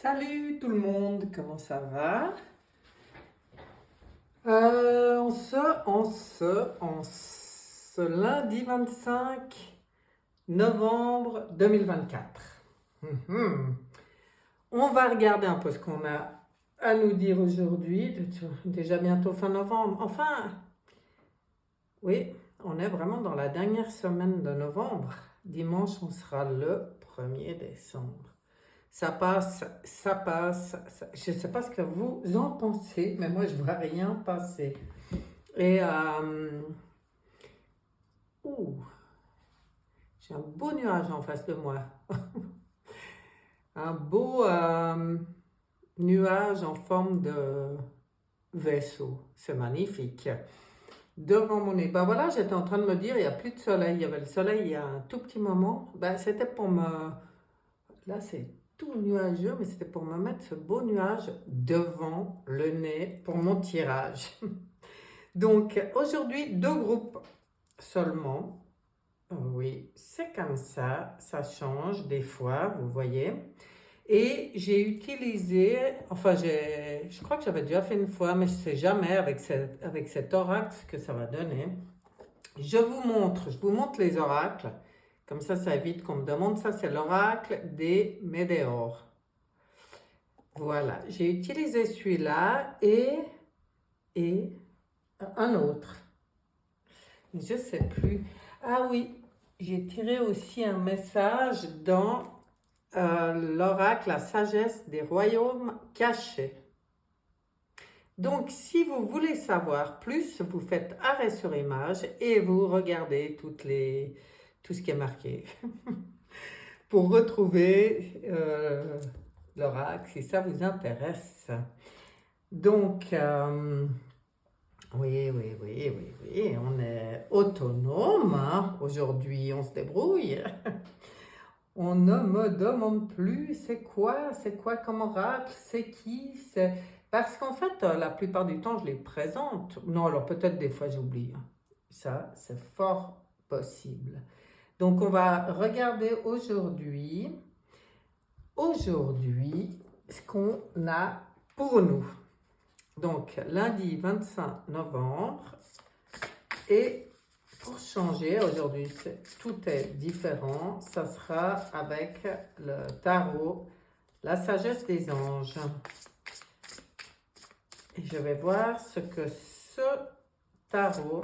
Salut tout le monde, comment ça va? En ce lundi 25 novembre 2024. Mhm. On va regarder un peu ce qu'on a à nous dire aujourd'hui. Déjà bientôt fin novembre. Enfin, oui, on est vraiment dans la dernière semaine de novembre. Dimanche, on sera le 1er décembre. Ça passe, ça passe. Je ne sais pas ce que vous en pensez, mais moi, je ne vois rien passer. Et, ouh, j'ai un beau nuage en face de moi. Un beau nuage en forme de vaisseau. C'est magnifique. Devant mon nez. Ben voilà, j'étais en train de me dire, il n'y a plus de soleil. Il y avait le soleil il y a un tout petit moment. Ben, c'était pour me... Là, c'est tout nuageux, mais c'était pour me mettre ce beau nuage devant le nez pour mon tirage. Donc, aujourd'hui, 2 groupes seulement. Oui, c'est comme ça change des fois, vous voyez. Et j'ai utilisé, enfin, je crois que j'avais déjà fait une fois, mais je ne sais jamais avec cet oracle ce que ça va donner. Je vous montre les oracles. Comme ça évite qu'on me demande. Ça, c'est l'oracle des Médéors. Voilà, j'ai utilisé celui-là et un autre. Je ne sais plus. Ah oui, j'ai tiré aussi un message dans l'oracle La sagesse des royaumes cachés. Donc, si vous voulez savoir plus, vous faites arrêt sur image et vous regardez tout ce qui est marqué pour retrouver l'oracle si ça vous intéresse. Donc, oui, on est autonome, hein. Aujourd'hui, on se débrouille. On ne me demande plus c'est quoi comme oracle, c'est qui, c'est... Parce qu'en fait, la plupart du temps, je les présente. Non, alors peut-être des fois j'oublie, hein. Ça, c'est fort possible. Donc, on va regarder aujourd'hui ce qu'on a pour nous. Donc, lundi 25 novembre. Et pour changer, aujourd'hui, tout est différent. Ça sera avec le tarot, la sagesse des anges. Et je vais voir ce que ce tarot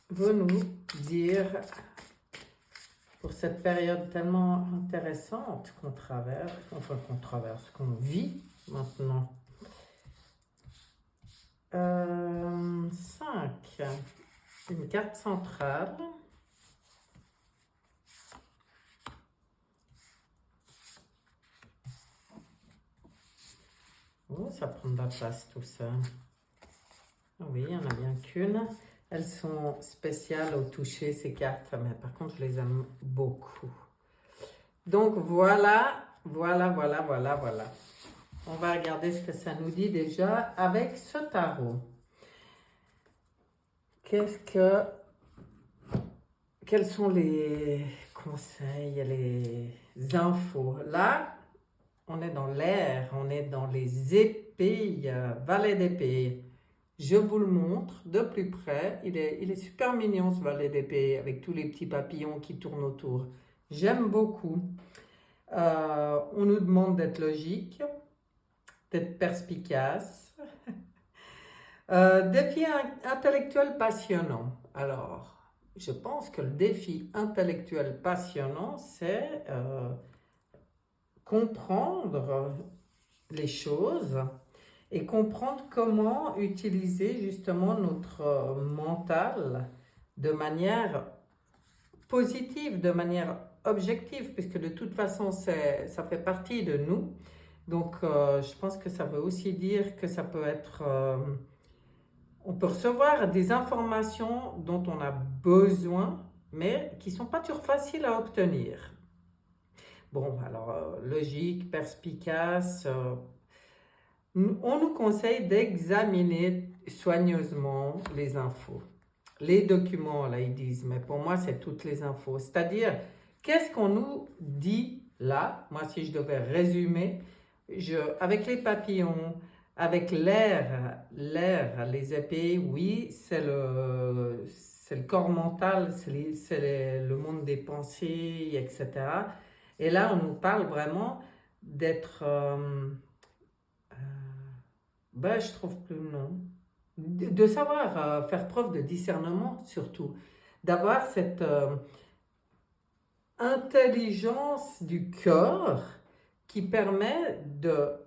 veut nous dire pour cette période tellement intéressante qu'on traverse, qu'on vit maintenant. 5. Une carte centrale. Oh, ça prend de la place tout ça. Oui, il n'y en a bien qu'une. Elles sont spéciales au toucher, ces cartes, mais par contre, je les aime beaucoup. Donc voilà. On va regarder ce que ça nous dit déjà avec ce tarot. Quels sont les conseils, les infos? Là, on est dans l'air, on est dans les épées, valet d'épée. Je vous le montre de plus près. Il est super mignon ce valet d'épée avec tous les petits papillons qui tournent autour. J'aime beaucoup. On nous demande d'être logique, d'être perspicace. Défi intellectuel passionnant. Alors, je pense que le défi intellectuel passionnant, c'est comprendre les choses et comprendre comment utiliser justement notre mental de manière positive, de manière objective, puisque de toute façon, ça fait partie de nous. Donc, je pense que ça veut aussi dire que ça peut être... on peut recevoir des informations dont on a besoin, mais qui ne sont pas toujours faciles à obtenir. Bon, alors, logique, perspicace, on nous conseille d'examiner soigneusement les infos. Les documents, là, ils disent, mais pour moi, c'est toutes les infos. C'est-à-dire, qu'est-ce qu'on nous dit là? Moi, si je devais résumer, Avec les papillons, avec l'air, les épées, oui, c'est le corps mental, le monde des pensées, etc. Et là, on nous parle vraiment d'être, euh, ben, je trouve plus le nom, de savoir faire preuve de discernement surtout, d'avoir cette intelligence du corps qui permet de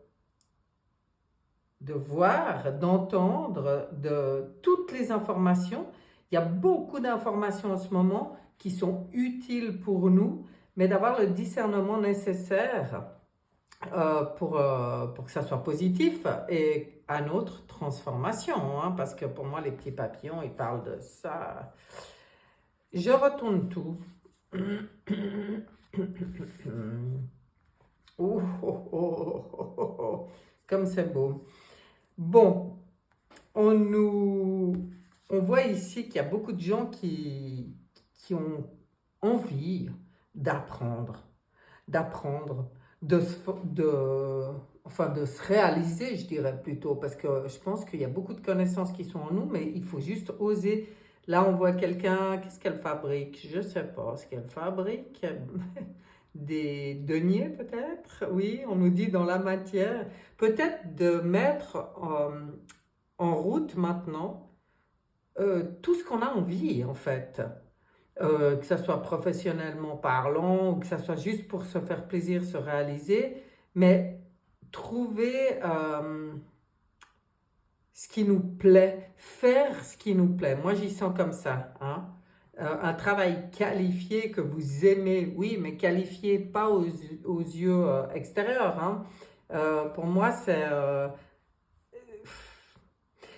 voir, d'entendre de toutes les informations. Il y a beaucoup d'informations en ce moment qui sont utiles pour nous, mais d'avoir le discernement nécessaire pour que ça soit positif et à notre transformation, hein, parce que pour moi, les petits papillons, ils parlent de ça. Je retourne tout. Oh, oh, oh, oh, oh, oh. Comme c'est beau. Bon, on voit ici qu'il y a beaucoup de gens qui ont envie d'apprendre, d'apprendre, enfin de se réaliser, je dirais plutôt, parce que je pense qu'il y a beaucoup de connaissances qui sont en nous, mais il faut juste oser. Là, on voit quelqu'un, qu'est-ce qu'elle fabrique? Je ne sais pas ce qu'elle fabrique. Des deniers peut-être, oui, on nous dit dans la matière. Peut-être de mettre en route maintenant tout ce qu'on a envie en fait. Que ça soit professionnellement parlant ou que ça soit juste pour se faire plaisir, se réaliser, mais trouver ce qui nous plaît, faire ce qui nous plaît. Moi, j'y sens comme ça, hein. Un travail qualifié que vous aimez, oui, mais qualifié pas aux yeux extérieurs, hein. Pour moi,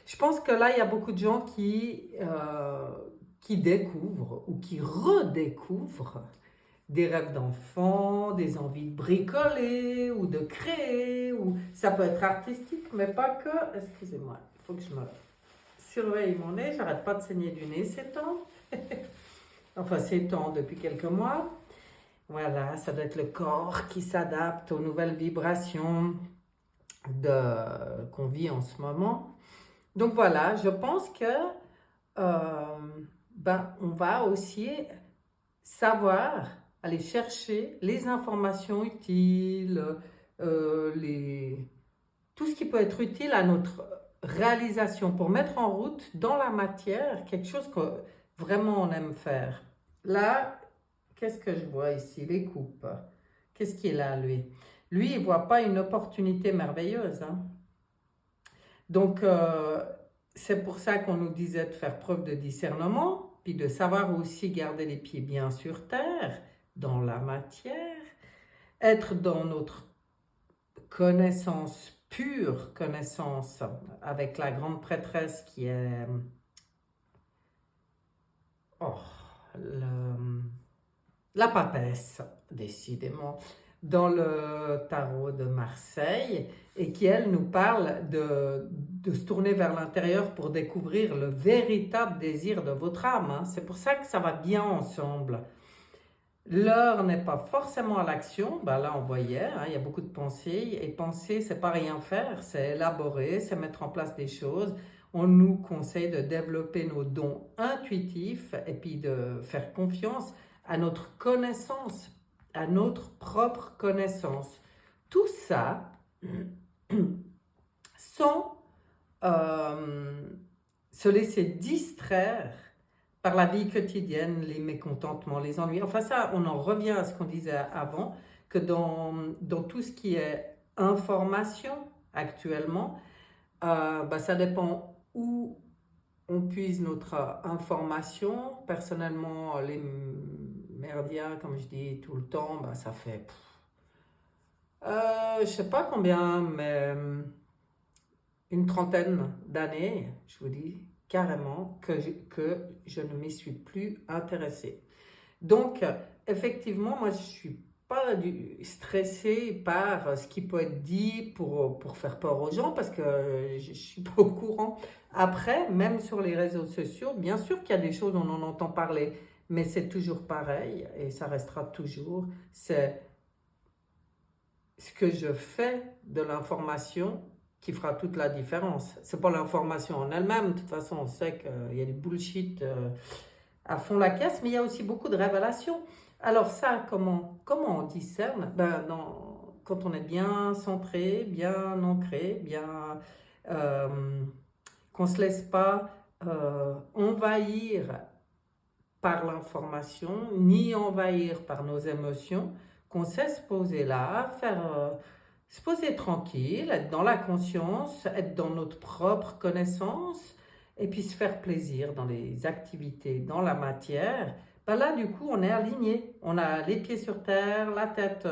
je pense que là, il y a beaucoup de gens qui découvrent ou qui redécouvrent des rêves d'enfants, des envies de bricoler ou de créer, ou ça peut être artistique, mais pas que. Excusez-moi, il faut que je me surveille mon nez, j'arrête pas de saigner du nez ces temps. Enfin, ces temps depuis quelques mois. Voilà, ça doit être le corps qui s'adapte aux nouvelles vibrations qu'on vit en ce moment. Donc voilà, je pense que on va aussi savoir aller chercher les informations utiles, tout ce qui peut être utile à notre réalisation pour mettre en route dans la matière quelque chose que vraiment on aime faire. Là, qu'est-ce que je vois ici? Les coupes. Qu'est-ce qui est là, lui? Lui, il ne voit pas une opportunité merveilleuse, hein. Donc, c'est pour ça qu'on nous disait de faire preuve de discernement, puis de savoir aussi garder les pieds bien sur terre, dans la matière, être dans notre connaissance, pure connaissance, avec la grande prêtresse qui est la papesse, décidément, dans le tarot de Marseille, et qui, elle, nous parle de se tourner vers l'intérieur pour découvrir le véritable désir de votre âme, hein. C'est pour ça que ça va bien ensemble. L'heure n'est pas forcément à l'action, ben là on voyait, hein, il y a beaucoup de pensées, et penser c'est pas rien faire, c'est élaborer, c'est mettre en place des choses. On nous conseille de développer nos dons intuitifs et puis de faire confiance à notre connaissance, à notre propre connaissance. Tout ça sans se laisser distraire par la vie quotidienne, les mécontentements, les ennuis. Enfin ça, on en revient à ce qu'on disait avant, que dans tout ce qui est information actuellement, ça dépend où on puise notre information. Personnellement, les merdias, comme je dis tout le temps, ça fait... je sais pas combien, mais une trentaine d'années, je vous dis carrément, que je ne m'y suis plus intéressée. Donc, effectivement, moi, je ne suis pas stressée par ce qui peut être dit pour faire peur aux gens, parce que je ne suis pas au courant. Après, même sur les réseaux sociaux, bien sûr qu'il y a des choses, on en entend parler, mais c'est toujours pareil, et ça restera toujours. ce que je fais de l'information qui fera toute la différence. C'est pas l'information en elle-même, de toute façon, on sait qu'il y a du bullshit à fond la caisse, mais il y a aussi beaucoup de révélations. Alors ça, comment on discerne? Quand on est bien centré, bien ancré, euh, qu'on ne se laisse pas envahir par l'information, ni envahir par nos émotions, qu'on sait se poser là, se poser tranquille, être dans la conscience, être dans notre propre connaissance, et puis se faire plaisir dans les activités, dans la matière. Ben là, du coup, on est aligné. On a les pieds sur terre, la tête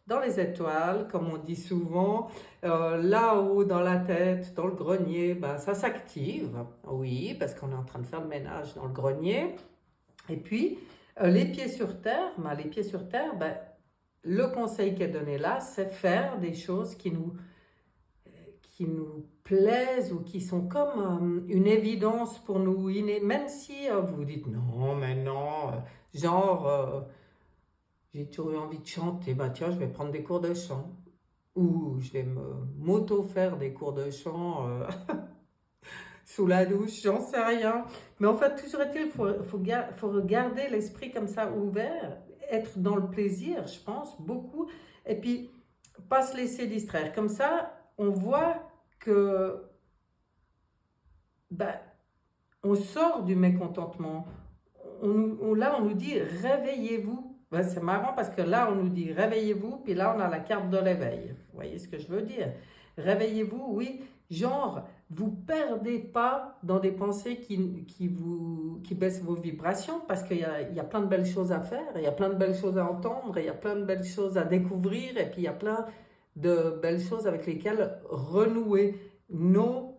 dans les étoiles, comme on dit souvent. Là-haut, dans la tête, dans le grenier, ben, ça s'active. Oui, parce qu'on est en train de faire le ménage dans le grenier. Et puis, les pieds sur terre, ben, le conseil qui est donné là, c'est faire des choses qui nous plaisent ou qui sont comme une évidence pour nous, même si vous vous dites non, mais non, j'ai toujours eu envie de chanter, bah tiens, je vais prendre des cours de chant, ou je vais m'auto-faire des cours de chant sous la douche, j'en sais rien. Mais en fait, toujours est-il, faut regarder l'esprit comme ça ouvert, être dans le plaisir, je pense, beaucoup, et puis pas se laisser distraire. Comme ça, on voit que ben, on sort du mécontentement. Là, on nous dit réveillez-vous. Ben, c'est marrant parce que là, on nous dit réveillez-vous, puis là, on a la carte de l'éveil. Vous voyez ce que je veux dire? Réveillez-vous, oui, genre, vous perdez pas dans des pensées qui baissent vos vibrations parce qu'il y a plein de belles choses à faire, il y a plein de belles choses à entendre, il y a plein de belles choses à découvrir, et puis il y a plein de belles choses avec lesquelles renouer dans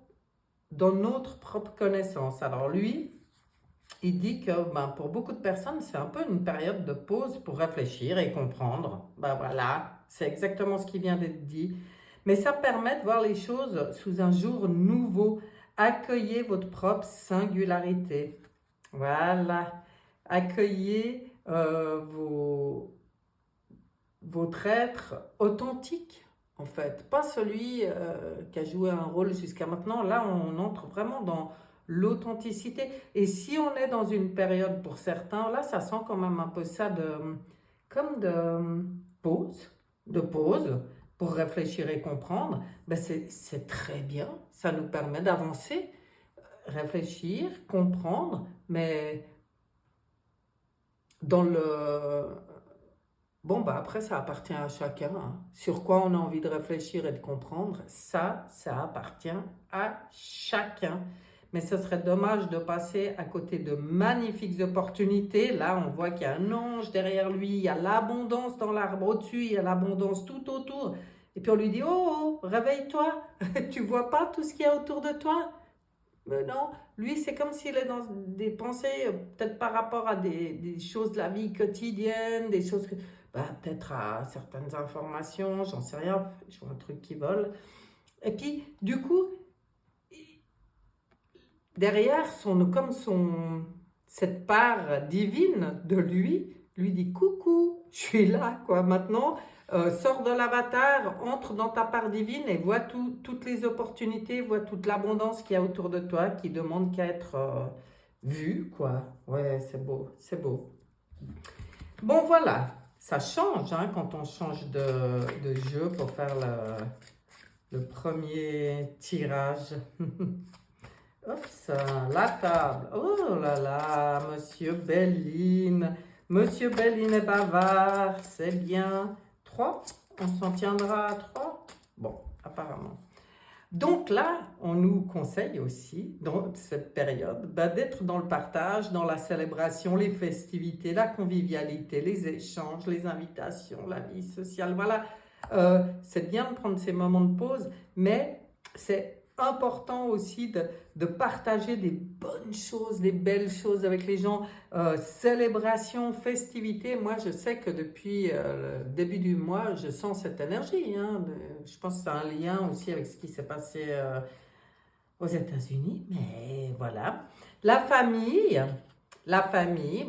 notre propre connaissance. Alors lui, il dit que pour beaucoup de personnes, c'est un peu une période de pause pour réfléchir et comprendre. Ben voilà, c'est exactement ce qui vient d'être dit. Mais ça permet de voir les choses sous un jour nouveau. Accueillez votre propre singularité. Voilà. Accueillez votre être authentique, en fait. Pas celui qui a joué un rôle jusqu'à maintenant. Là, on entre vraiment dans l'authenticité. Et si on est dans une période, pour certains, là, ça sent quand même un peu ça comme de pause pour réfléchir et comprendre. Ben c'est très bien. Ça nous permet d'avancer, réfléchir, comprendre, mais dans le... Bon, bah après, ça appartient à chacun, hein. Sur quoi on a envie de réfléchir et de comprendre, ça appartient à chacun. Mais ce serait dommage de passer à côté de magnifiques opportunités. Là, on voit qu'il y a un ange derrière lui, il y a l'abondance dans l'arbre au-dessus, il y a l'abondance tout autour. Et puis on lui dit, oh, réveille-toi, tu vois pas tout ce qu'il y a autour de toi? Mais non, lui, c'est comme s'il est dans des pensées, peut-être par rapport à des choses de la vie quotidienne, des choses que, peut-être à certaines informations, j'en sais rien, je vois un truc qui vole. Et puis, du coup, derrière, cette part divine de lui dit coucou, je suis là, quoi. Maintenant, sors de l'avatar, entre dans ta part divine et vois toutes les opportunités, vois toute l'abondance qu'il y a autour de toi qui demande qu'à être vue, quoi. Ouais, c'est beau, c'est beau. Bon, voilà, ça change hein, quand on change de jeu pour faire le premier tirage. Oups, la table. Oh là là, Monsieur Belline. Monsieur Belline est bavard, c'est bien. 3, on s'en tiendra à 3. Bon, apparemment. Donc là, on nous conseille aussi, dans cette période, d'être dans le partage, dans la célébration, les festivités, la convivialité, les échanges, les invitations, la vie sociale. Voilà, c'est bien de prendre ces moments de pause, mais c'est important aussi de partager des bonnes choses, des belles choses avec les gens, célébration, festivité. Moi, je sais que depuis le début du mois, je sens cette énergie, hein. Je pense que c'est un lien aussi avec ce qui s'est passé aux États-Unis, mais voilà. La famille,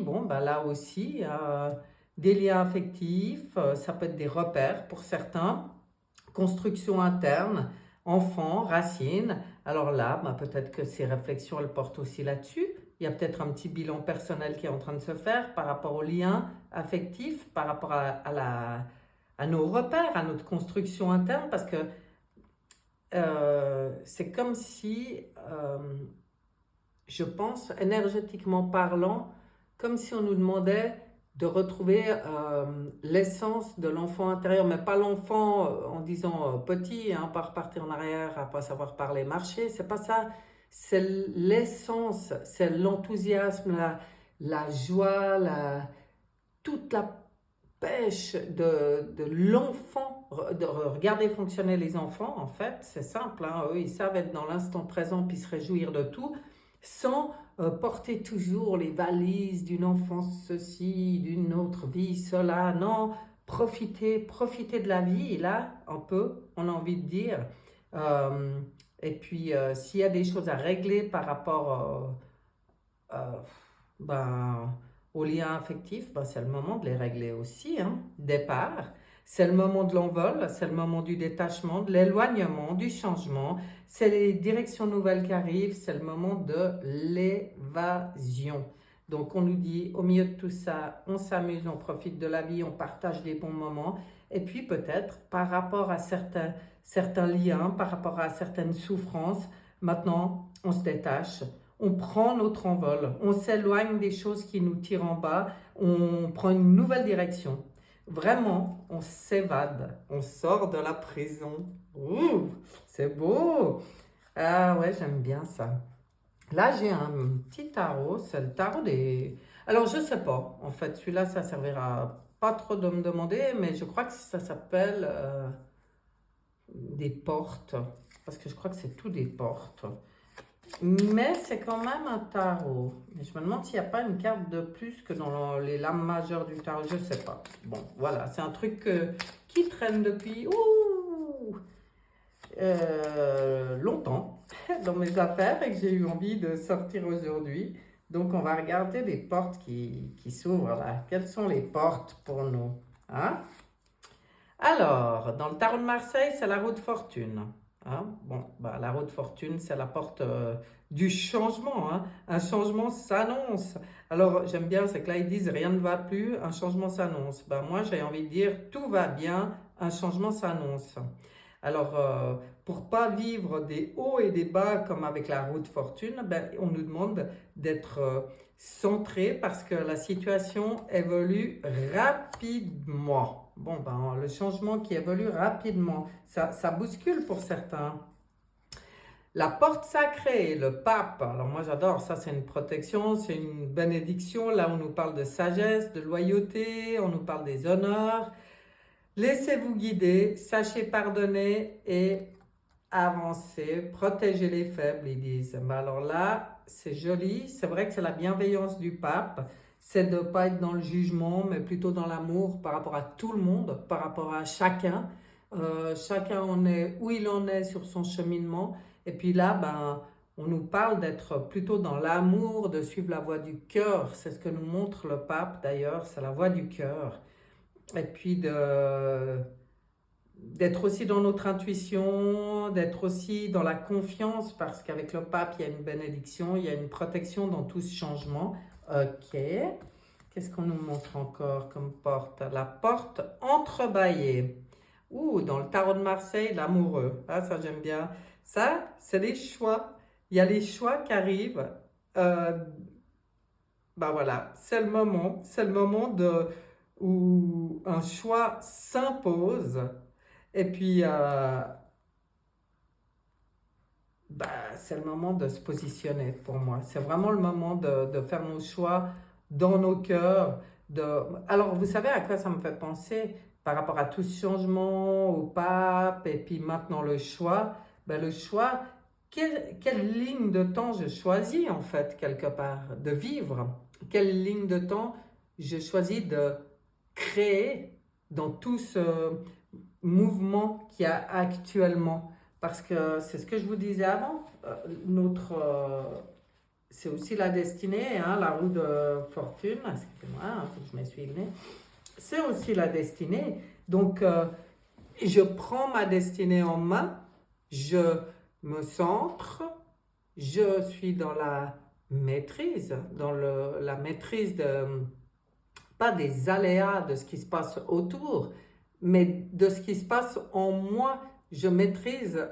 bon, là aussi, des liens affectifs, ça peut être des repères pour certains, construction interne, enfant, racines. Alors là, bah, peut-être que ces réflexions, elles portent aussi là-dessus. Il y a peut-être un petit bilan personnel qui est en train de se faire par rapport aux liens affectifs, par rapport à nos repères, à notre construction interne, parce que c'est comme si, je pense, énergétiquement parlant, comme si on nous demandait de retrouver l'essence de l'enfant intérieur, mais pas l'enfant en disant petit, hein, pas repartir en arrière, à pas savoir parler, marcher, c'est pas ça. C'est l'essence, c'est l'enthousiasme, la joie, toute la pêche de l'enfant, de regarder fonctionner les enfants, en fait, c'est simple, hein, eux, ils savent être dans l'instant présent puis se réjouir de tout, sans porter toujours les valises d'une enfance ceci, d'une autre vie cela, non, profiter de la vie, et là, un peu, on a envie de dire, Euh, et puis, s'il y a des choses à régler par rapport euh, ben, aux liens affectifs, ben, c'est le moment de les régler aussi, hein. Départ, c'est le moment de l'envol, c'est le moment du détachement, de l'éloignement, du changement, c'est les directions nouvelles qui arrivent, c'est le moment de l'évasion. Donc on nous dit, au milieu de tout ça, on s'amuse, on profite de la vie, on partage des bons moments, et puis peut-être par rapport à certains liens, par rapport à certaines souffrances, maintenant on se détache, on prend notre envol, on s'éloigne des choses qui nous tirent en bas, on prend une nouvelle direction. Vraiment, on s'évade, on sort de la prison. Ouh, c'est beau! Ah ouais, j'aime bien ça. Là, j'ai un petit tarot, c'est le tarot des... Alors, je sais pas, en fait, celui-là, ça servira pas trop de me demander, mais je crois que ça s'appelle des portes, parce que je crois que c'est tout des portes. Mais c'est quand même un tarot. Mais je me demande s'il n'y a pas une carte de plus que dans les lames majeures du tarot. Je ne sais pas. Bon, voilà. C'est un truc qui traîne depuis longtemps dans mes affaires et que j'ai eu envie de sortir aujourd'hui. Donc, on va regarder les portes qui s'ouvrent là. Quelles sont les portes pour nous, hein? Alors, dans le tarot de Marseille, c'est la roue de fortune. Hein? Bon, bah, la roue de fortune, c'est la porte du changement. Hein? Un changement s'annonce. Alors, j'aime bien, c'est que là, ils disent rien ne va plus, un changement s'annonce. Ben, moi, j'ai envie de dire tout va bien, un changement s'annonce. Alors, pour pas vivre des hauts et des bas comme avec la roue de fortune, ben, on nous demande d'être centré parce que la situation évolue rapidement. Bon, ben, le changement qui évolue rapidement, ça bouscule pour certains. La porte sacrée, le pape, alors moi j'adore, ça c'est une protection, c'est une bénédiction, là on nous parle de sagesse, de loyauté, on nous parle des honneurs. Laissez-vous guider, sachez pardonner et avancer, protéger les faibles, ils disent. Ben alors là, c'est joli, c'est vrai que c'est la bienveillance du pape, c'est de ne pas être dans le jugement, mais plutôt dans l'amour par rapport à tout le monde, par rapport à chacun. Chacun en est où il en est sur son cheminement. Et puis là, ben, on nous parle d'être plutôt dans l'amour, de suivre la voie du cœur. C'est ce que nous montre le pape d'ailleurs, c'est la voie du cœur. Et puis d'être aussi dans notre intuition, d'être aussi dans la confiance, parce qu'avec le pape, il y a une bénédiction, il y a une protection dans tout ce changement. Ok. Qu'est-ce qu'on nous montre encore comme porte? La porte entrebâillée. Ouh, dans le tarot de Marseille, l'amoureux. Ah, ça, j'aime bien. Ça, c'est les choix. Il y a les choix qui arrivent. Ben voilà, c'est le moment où un choix s'impose. Et puis, bah, c'est le moment de se positionner pour moi. C'est vraiment le moment de faire nos choix dans nos cœurs. Alors, vous savez à quoi ça me fait penser par rapport à tout ce changement, au pape, et puis maintenant le choix. Ben, le choix, quelle ligne de temps je choisis en fait, quelque part, de vivre? Quelle ligne de temps je choisis de créer dans tout ce mouvement qu'il y a actuellement? Parce que c'est ce que je vous disais avant, c'est aussi la destinée, hein, la roue de fortune, excusez-moi, hein, faut que je m'essuie le nez. c'est aussi la destinée. Donc, je prends ma destinée en main, je me centre, je suis dans la maîtrise, la maîtrise pas des aléas de ce qui se passe autour, mais de ce qui se passe en moi. Je maîtrise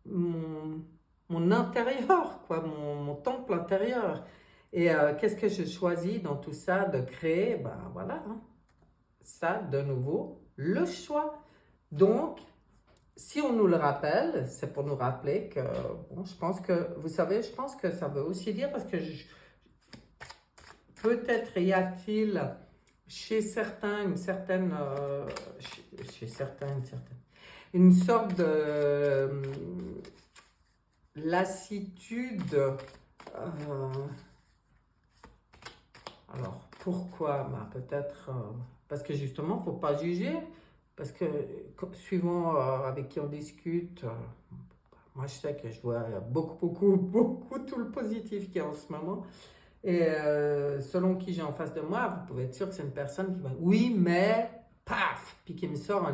mon intérieur, quoi, mon temple intérieur. Et qu'est-ce que je choisis dans tout ça de créer? Ben voilà, hein. Ça, de nouveau, le choix. Donc, si on nous le rappelle, c'est pour nous rappeler que, bon, je pense que, vous savez, je pense que ça veut aussi dire, parce que peut-être y a-t-il chez certains une sorte de lassitude. Alors, pourquoi? Ben, peut-être parce que justement, il ne faut pas juger, parce que suivant avec qui on discute, moi je sais que je vois beaucoup tout le positif qu'il y a en ce moment. Et selon qui j'ai en face de moi, vous pouvez être sûr que c'est une personne qui va, oui, mais, paf, puis qui me sort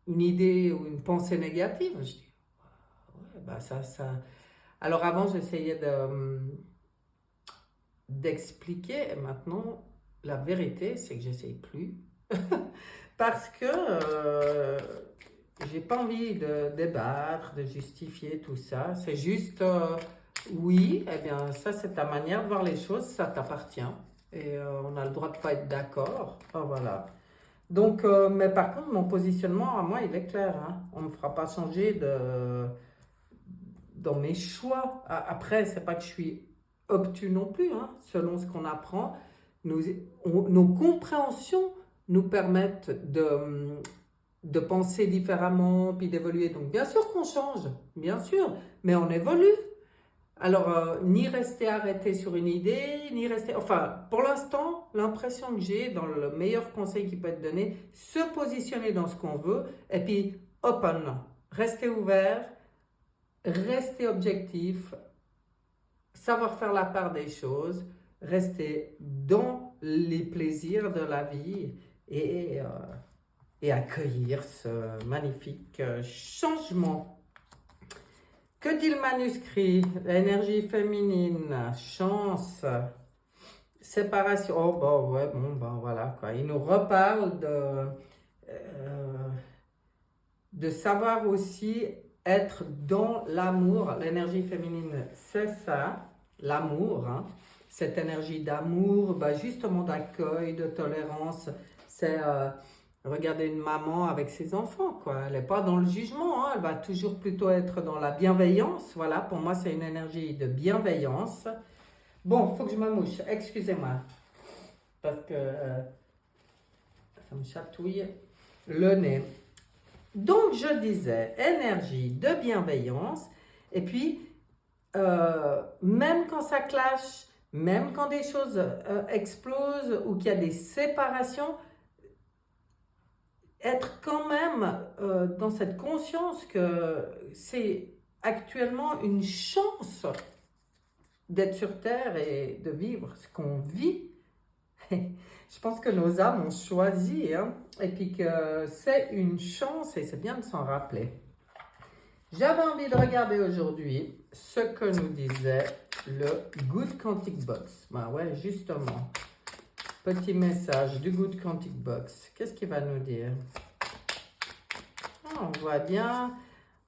une idée ou une pensée négative. Je dis, ouais, bah ça. Alors avant, j'essayais d'expliquer, et maintenant, la vérité, c'est que j'essaye plus. Parce que j'ai pas envie de débattre, de justifier tout ça. C'est juste, oui, eh bien, ça, c'est ta manière de voir les choses, ça t'appartient. Et on a le droit de pas être d'accord. Enfin, voilà. Donc, mais par contre, mon positionnement, à moi, il est clair, hein. On ne me fera pas changer dans mes choix. Après, c'est pas que je suis obtus non plus, hein. Selon ce qu'on apprend, nos compréhensions nous permettent de penser différemment, puis d'évoluer. Donc, bien sûr qu'on change, bien sûr, mais on évolue. Alors, ni rester arrêté sur une idée, ni rester... Enfin, pour l'instant, l'impression que j'ai, dans le meilleur conseil qui peut être donné, se positionner dans ce qu'on veut, et puis open, rester ouvert, rester objectif, savoir faire la part des choses, rester dans les plaisirs de la vie et accueillir ce magnifique changement. Que dit le manuscrit? L'énergie féminine, chance, séparation. Oh, bah ouais, bon, ben voilà, quoi. Il nous reparle de savoir aussi être dans l'amour. L'énergie féminine, c'est ça, l'amour, hein. Cette énergie d'amour, bah justement d'accueil, de tolérance, c'est regarder une maman avec ses enfants, quoi. Elle n'est pas dans le jugement, hein. Elle va toujours plutôt être dans la bienveillance. Voilà, pour moi, c'est une énergie de bienveillance. Bon, il faut que je me mouche, excusez-moi, parce que ça me chatouille le nez. Donc, je disais, énergie de bienveillance, et puis, même quand ça clash, même quand des choses explosent ou qu'il y a des séparations, être quand même dans cette conscience que c'est actuellement une chance d'être sur Terre et de vivre ce qu'on vit. Je pense que nos âmes ont choisi, hein, et puis que c'est une chance et c'est bien de s'en rappeler. J'avais envie de regarder aujourd'hui ce que nous disait le Good Quantic Box. Ben ouais, justement. Petit message du Good Quantic Box. Qu'est-ce qu'il va nous dire?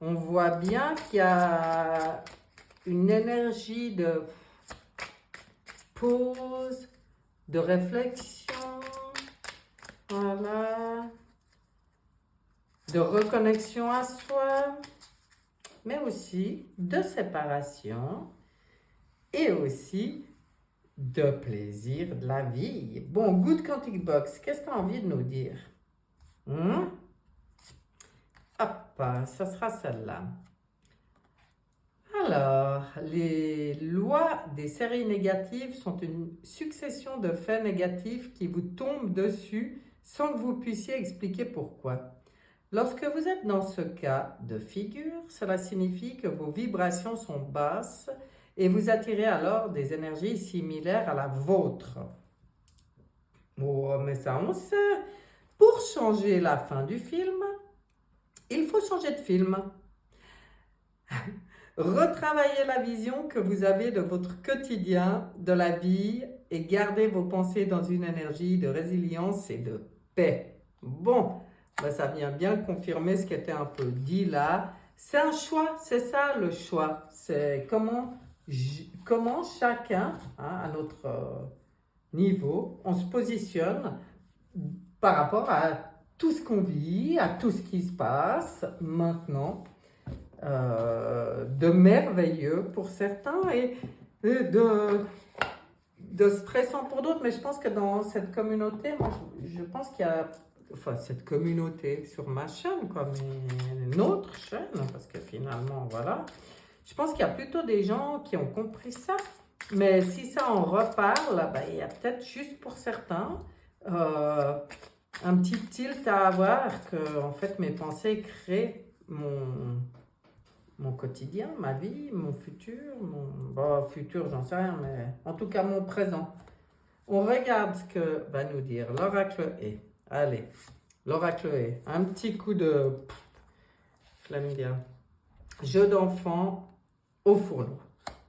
On voit bien qu'il y a une énergie de pause, de réflexion, voilà, de reconnexion à soi, mais aussi de séparation et aussi de plaisir de la vie. Bon, Good Quantic Box, qu'est-ce que tu as envie de nous dire? Hop, ça sera celle-là. Alors, les lois des séries négatives sont une succession de faits négatifs qui vous tombent dessus sans que vous puissiez expliquer pourquoi. Lorsque vous êtes dans ce cas de figure, cela signifie que vos vibrations sont basses et vous attirez alors des énergies similaires à la vôtre. Oh, mais ça, on sait. Pour changer la fin du film, il faut changer de film. Retravaillez la vision que vous avez de votre quotidien, de la vie, et gardez vos pensées dans une énergie de résilience et de paix. Bon, ben ça vient bien confirmer ce qui était un peu dit là. C'est un choix, c'est ça le choix. C'est comment chacun, hein, à notre niveau, on se positionne par rapport à tout ce qu'on vit, à tout ce qui se passe maintenant, de merveilleux pour certains et de stressant pour d'autres. Mais je pense que dans cette communauté, moi, je pense qu'il y a, enfin, cette communauté sur ma chaîne, quoi, mais notre chaîne, parce que finalement, voilà, je pense qu'il y a plutôt des gens qui ont compris ça. Mais si ça en reparle, ben, il y a peut-être juste pour certains un petit tilt à avoir que en fait mes pensées créent mon quotidien, ma vie, mon futur, bon, futur j'en sais rien, mais en tout cas mon présent. On regarde ce que va nous dire l'oracle est. Allez, l'oracle est. Un petit coup de chlamydia. Jeu d'enfant au fourneau.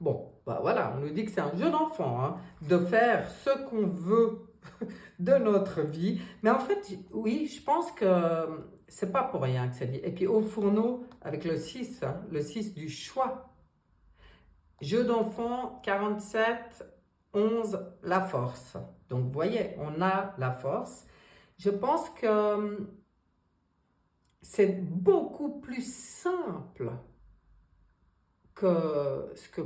Bon, bah voilà, on nous dit que c'est un jeu d'enfant, hein, de faire ce qu'on veut de notre vie. Mais en fait, oui, je pense que c'est pas pour rien que c'est dit. Et puis au fourneau, avec le 6, hein, le 6 du choix. Jeu d'enfant, 47, 11, la force. Donc, vous voyez, on a la force. Je pense que c'est beaucoup plus simple que ce que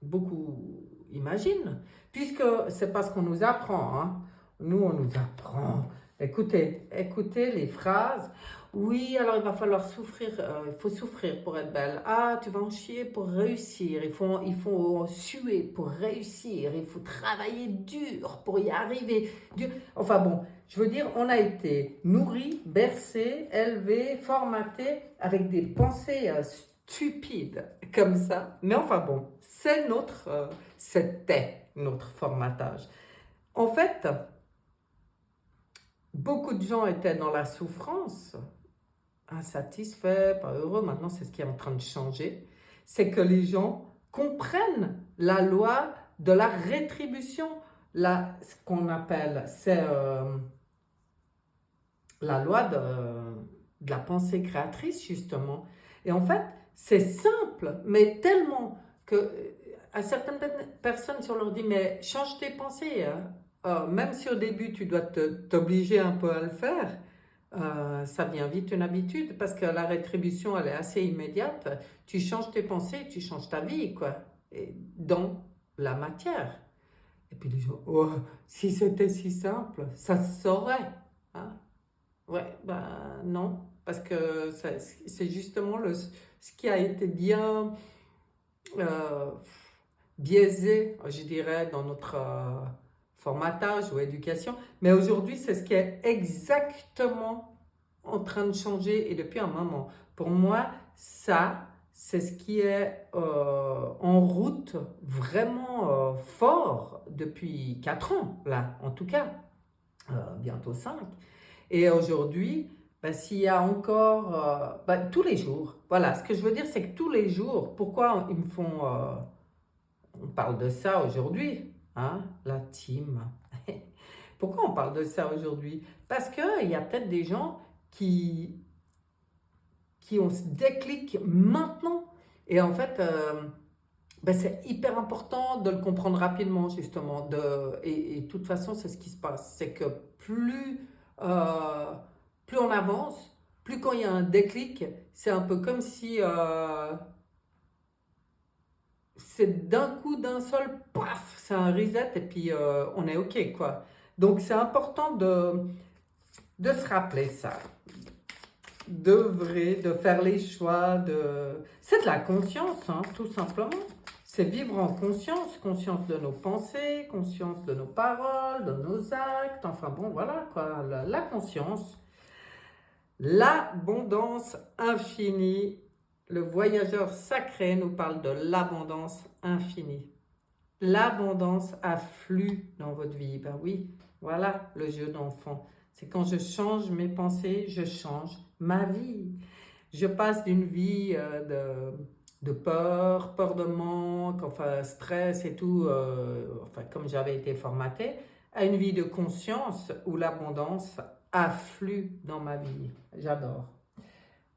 beaucoup imaginent, puisque c'est pas ce qu'on nous apprend, hein. Nous, on nous apprend. Écoutez les phrases. Oui, alors il va falloir souffrir, il faut souffrir pour être belle. Ah, tu vas en chier pour réussir. Il faut suer pour réussir. Il faut travailler dur pour y arriver. Dur. Enfin bon, je veux dire, on a été nourris, bercés, élevés, formatés avec des pensées stupides comme ça. Mais enfin bon, c'était notre formatage. En fait, beaucoup de gens étaient dans la souffrance, insatisfaits, pas heureux. Maintenant, c'est ce qui est en train de changer. C'est que les gens comprennent la loi de la rétribution. Ce qu'on appelle, c'est la loi de la pensée créatrice, justement. Et en fait, c'est simple, mais tellement que à certaines personnes, si on leur dit, mais change tes pensées, hein. Même si au début tu dois t'obliger un peu à le faire, ça devient vite une habitude parce que la rétribution, elle est assez immédiate. Tu changes tes pensées, tu changes ta vie, quoi, et dans la matière. Et puis les gens, oh, si c'était si simple, ça se saurait, hein. Ouais, bah non, parce que c'est justement ce qui a été bien euh, biaisé, je dirais, dans notre formatage ou éducation. Mais aujourd'hui, c'est ce qui est exactement en train de changer et depuis un moment. Pour moi, ça, c'est ce qui est en route vraiment fort depuis 4 ans, là, en tout cas, bientôt 5. Et aujourd'hui, bah, s'il y a encore, bah, tous les jours, voilà, ce que je veux dire, c'est que tous les jours, pourquoi ils me font, on parle de ça aujourd'hui, hein, la team. Pourquoi on parle de ça aujourd'hui? Parce qu'il y a peut-être des gens qui ont ce déclic maintenant. Et en fait, ben c'est hyper important de le comprendre rapidement, justement. Et de toute façon, c'est ce qui se passe. C'est que euh, plus on avance, plus quand il y a un déclic, c'est un peu comme si c'est d'un coup, d'un seul, paf, c'est un reset et puis on est OK, quoi. Donc c'est important de se rappeler ça, d'œuvrer, de faire les choix, c'est de la conscience, hein, tout simplement. C'est vivre en conscience, conscience de nos pensées, conscience de nos paroles, de nos actes, enfin bon, voilà quoi, la conscience. L'abondance infinie. Le voyageur sacré nous parle de l'abondance infinie. L'abondance afflue dans votre vie. Ben oui, Voilà le jeu d'enfant. C'est quand je change mes pensées, je change ma vie. Je passe d'une vie de peur de manque, enfin stress et tout, enfin comme j'avais été formatée, à une vie de conscience où l'abondance afflue dans ma vie. J'adore.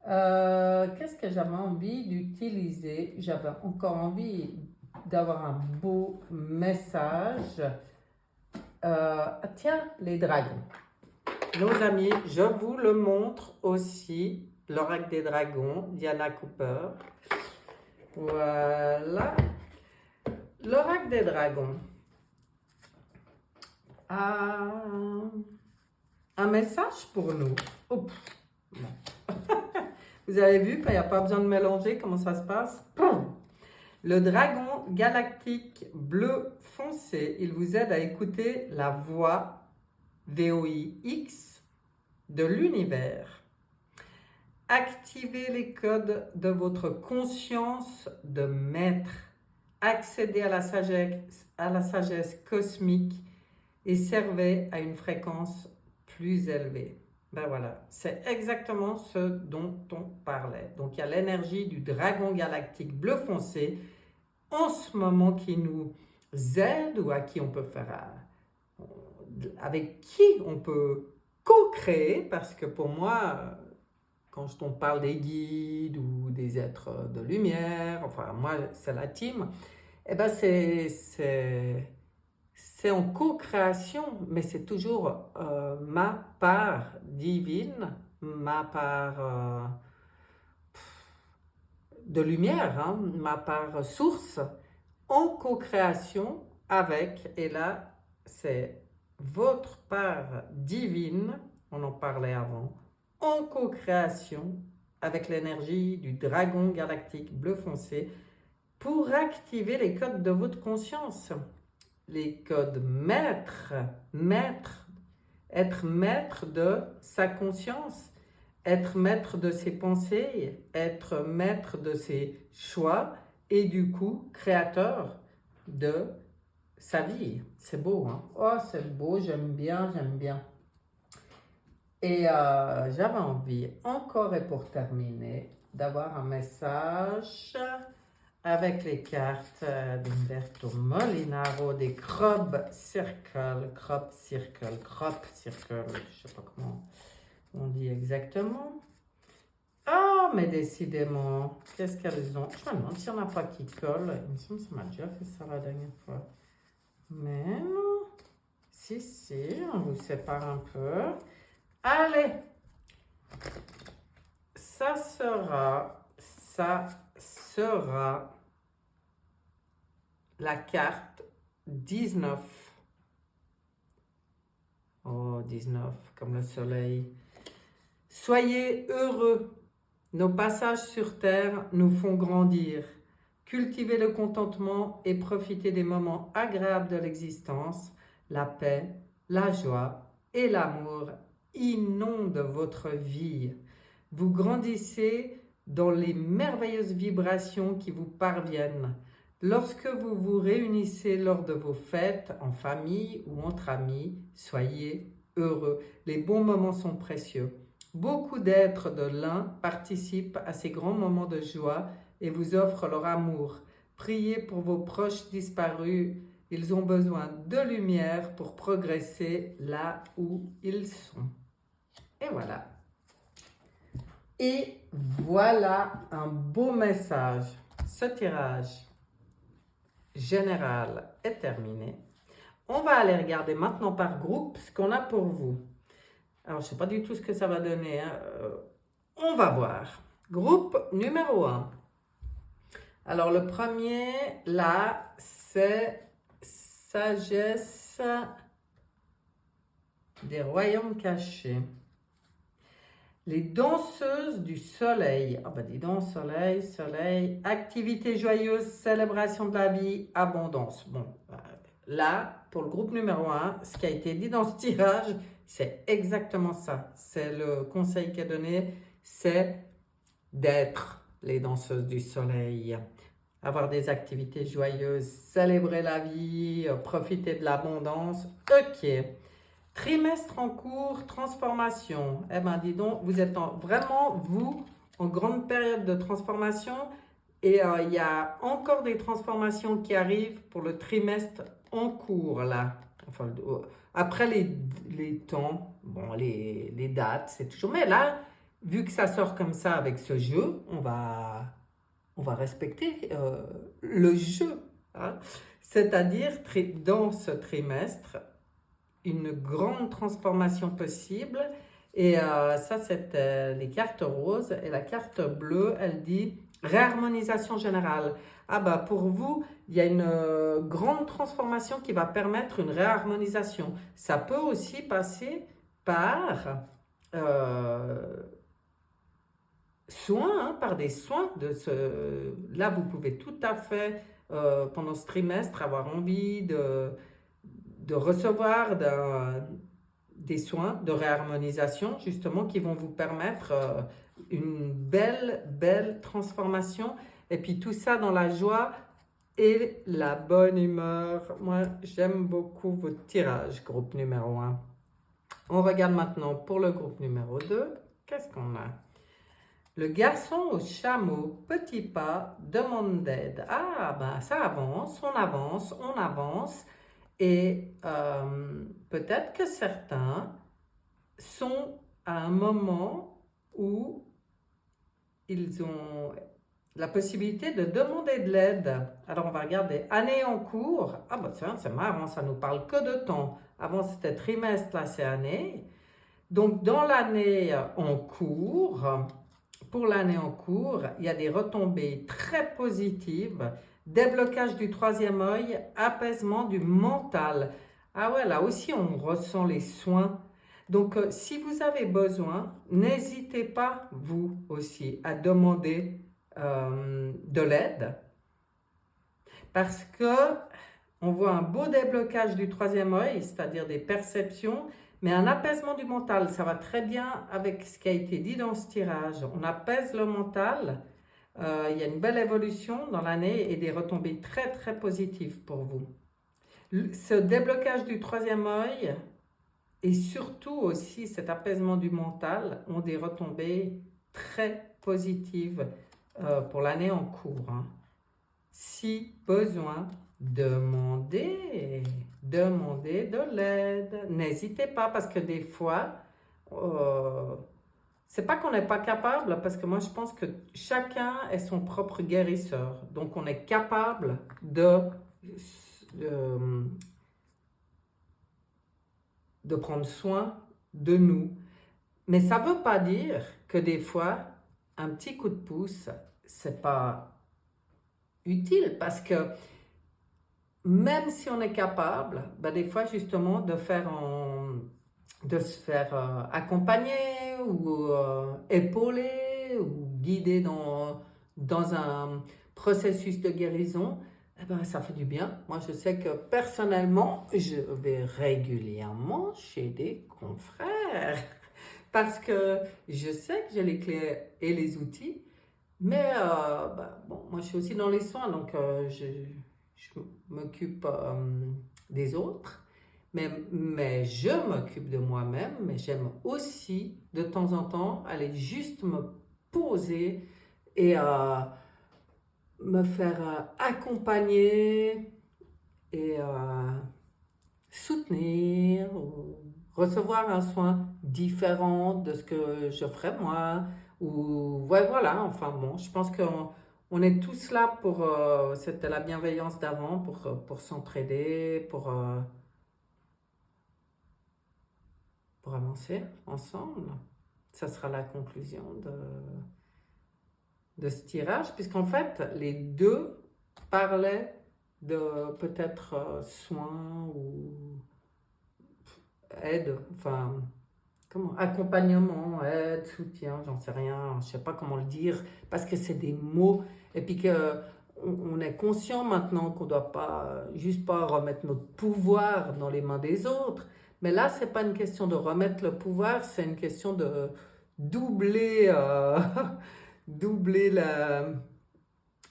Qu'est-ce que j'avais envie d'utiliser? J'avais encore envie d'avoir un beau message. Tiens, les dragons. Nos amis, je vous le montre aussi, l'oracle des dragons, Diana Cooper. Voilà, l'oracle des dragons. Un message pour nous. Oups. Vous avez vu, quand il n'y a pas besoin de mélanger, comment ça se passe? Le dragon galactique bleu foncé, il vous aide à écouter la voix VOIX de l'univers. Activez les codes de votre conscience de maître. Accédez à la sagesse cosmique et servez à une fréquence plus élevée. Ben voilà, c'est exactement ce dont on parlait. Donc il y a l'énergie du dragon galactique bleu foncé en ce moment qui nous aide ou à qui on peut faire, avec qui on peut co-créer, parce que pour moi, quand on parle des guides ou des êtres de lumière, enfin moi c'est la team, eh ben c'est en co-création, mais c'est toujours ma part divine, ma part de lumière, hein, ma part source, en co-création avec, et là, c'est votre part divine, on en parlait avant, en co-création avec l'énergie du dragon galactique bleu foncé pour activer les codes de votre conscience. Les codes maîtres, être maître de sa conscience, être maître de ses pensées, être maître de ses choix et du coup créateur de sa vie. C'est beau, hein? Oh, c'est beau, j'aime bien, j'aime bien. Et j'avais envie, encore et pour terminer, d'avoir un message avec les cartes d'Umberto Molinaro, des crop circle, je ne sais pas comment on dit exactement. Ah, mais décidément, qu'est-ce qu'elles ont? Je me demande s'il n'y en a pas qui collent. Il me semble que ça m'a déjà fait ça la dernière fois. Mais non. Si, on vous sépare un peu. Allez, ça sera la carte 19. Oh, 19, comme le soleil. Soyez heureux. Nos passages sur terre nous font grandir. Cultivez le contentement et profitez des moments agréables de l'existence. La paix, la joie et l'amour inondent votre vie. Vous grandissez dans les merveilleuses vibrations qui vous parviennent. Lorsque vous vous réunissez lors de vos fêtes, en famille ou entre amis, soyez heureux. Les bons moments sont précieux. Beaucoup d'êtres de l'un participent à ces grands moments de joie et vous offrent leur amour. Priez pour vos proches disparus. Ils ont besoin de lumière pour progresser là où ils sont. Et voilà. Et voilà un beau message. Ce tirage général est terminé. On va aller regarder maintenant par groupe ce qu'on a pour vous. Alors, je ne sais pas du tout ce que ça va donner. Hein. On va voir. Groupe numéro 1. Alors, le premier, là, c'est Sagesse des royaumes cachés. Les danseuses du soleil. Ah ben dis donc, soleil. Activité joyeuse, célébration de la vie, abondance. Bon, là, pour le groupe numéro 1, ce qui a été dit dans ce tirage, c'est exactement ça. C'est le conseil qui est donné, c'est d'être les danseuses du soleil. Avoir des activités joyeuses, célébrer la vie, profiter de l'abondance. Ok. Trimestre en cours, transformation. Eh bien, dis donc, vous êtes vraiment, vous, en grande période de transformation. Et il y a encore des transformations qui arrivent pour le trimestre en cours, là. Enfin, après les temps, bon, les dates, c'est toujours... Mais là, vu que ça sort comme ça avec ce jeu, on va respecter le jeu. Hein. C'est-à-dire, dans ce trimestre, une grande transformation possible. Et ça, c'est les cartes roses. Et la carte bleue, elle dit réharmonisation générale. Ah bah pour vous, il y a une grande transformation qui va permettre une réharmonisation. Ça peut aussi passer par soins, hein, par des soins. Là, vous pouvez tout à fait, pendant ce trimestre, avoir envie de recevoir des soins de réharmonisation, justement, qui vont vous permettre une belle transformation. Et puis tout ça dans la joie et la bonne humeur. Moi, j'aime beaucoup votre tirage, groupe numéro 1. On regarde maintenant pour le groupe numéro 2. Qu'est-ce qu'on a? Le garçon au chameau, petit pas, demande d'aide. Ah, ben ça avance, on avance, on avance. Et peut-être que certains sont à un moment où ils ont la possibilité de demander de l'aide. Alors on va regarder année en cours. Ah bah tiens, c'est marrant, ça nous parle que de temps. Avant c'était trimestre, là c'est année. Donc dans l'année en cours, pour l'année en cours, il y a des retombées très positives, déblocage du troisième œil, apaisement du mental. Ah ouais, là aussi on ressent les soins. Donc si vous avez besoin, n'hésitez pas vous aussi à demander de l'aide parce que on voit un beau déblocage du troisième œil, c'est-à-dire des perceptions, mais un apaisement du mental. Ça va très bien avec ce qui a été dit dans ce tirage. On apaise le mental. Il y a une belle évolution dans l'année et des retombées très positives pour vous. Ce déblocage du troisième œil et surtout aussi cet apaisement du mental ont des retombées très positives pour l'année en cours. Hein. Si besoin, demandez de l'aide. N'hésitez pas parce que des fois, c'est pas qu'on n'est pas capable, parce que moi je pense que chacun est son propre guérisseur. Donc on est capable de prendre soin de nous. Mais ça ne veut pas dire que des fois, un petit coup de pouce, c'est pas utile parce que même si on est capable, ben des fois justement de se faire accompagner ou épauler ou guider dans un processus de guérison, eh ben, ça fait du bien. Moi, je sais que personnellement, je vais régulièrement chez des confrères parce que je sais que j'ai les clés et les outils, mais bon, moi, je suis aussi dans les soins, donc je m'occupe des autres. Mais je m'occupe de moi-même, mais j'aime aussi de temps en temps aller juste me poser et me faire accompagner et soutenir ou recevoir un soin différent de ce que je ferais moi. Ou ouais, voilà, enfin bon, je pense qu'on est tous là pour, c'était la bienveillance d'avant, pour s'entraider, pour avancer ensemble. Ça sera la conclusion de ce tirage, puisqu'en fait, les deux parlaient de peut-être soins ou aide, enfin, comment, accompagnement, aide, soutien, j'en sais rien, je sais pas comment le dire, parce que c'est des mots, et puis que on est conscient maintenant qu'on doit pas, juste pas remettre notre pouvoir dans les mains des autres, mais là, c'est pas une question de remettre le pouvoir, c'est une question de doubler, doubler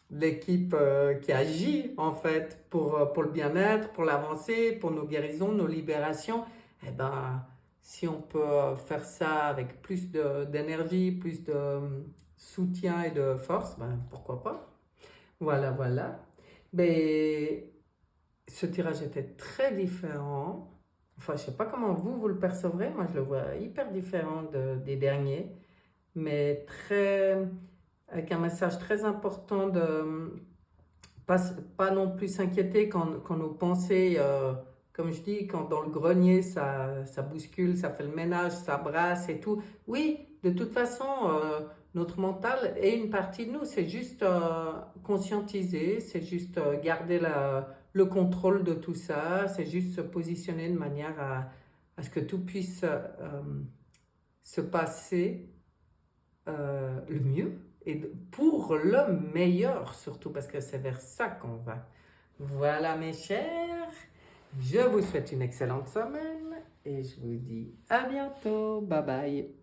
l'équipe qui agit en fait pour le bien-être, pour l'avancée, pour nos guérisons, nos libérations. eh ben, si on peut faire ça avec plus d'énergie, plus de soutien et de force, ben, pourquoi pas? Voilà, voilà. Mais ce tirage était très différent. Enfin, je sais pas comment vous le percevrez. Moi, je le vois hyper différent des derniers, mais avec un message très important de pas, pas non plus s'inquiéter quand nos pensées, comme je dis, quand dans le grenier ça bouscule, ça fait le ménage, ça brasse et tout. Oui, de toute façon, notre mental est une partie de nous. C'est juste conscientiser, c'est juste garder le contrôle de tout ça, c'est juste se positionner de manière à ce que tout puisse se passer le mieux et pour le meilleur surtout parce que c'est vers ça qu'on va. Voilà mes chers, je vous souhaite une excellente semaine et je vous dis à bientôt. Bye bye.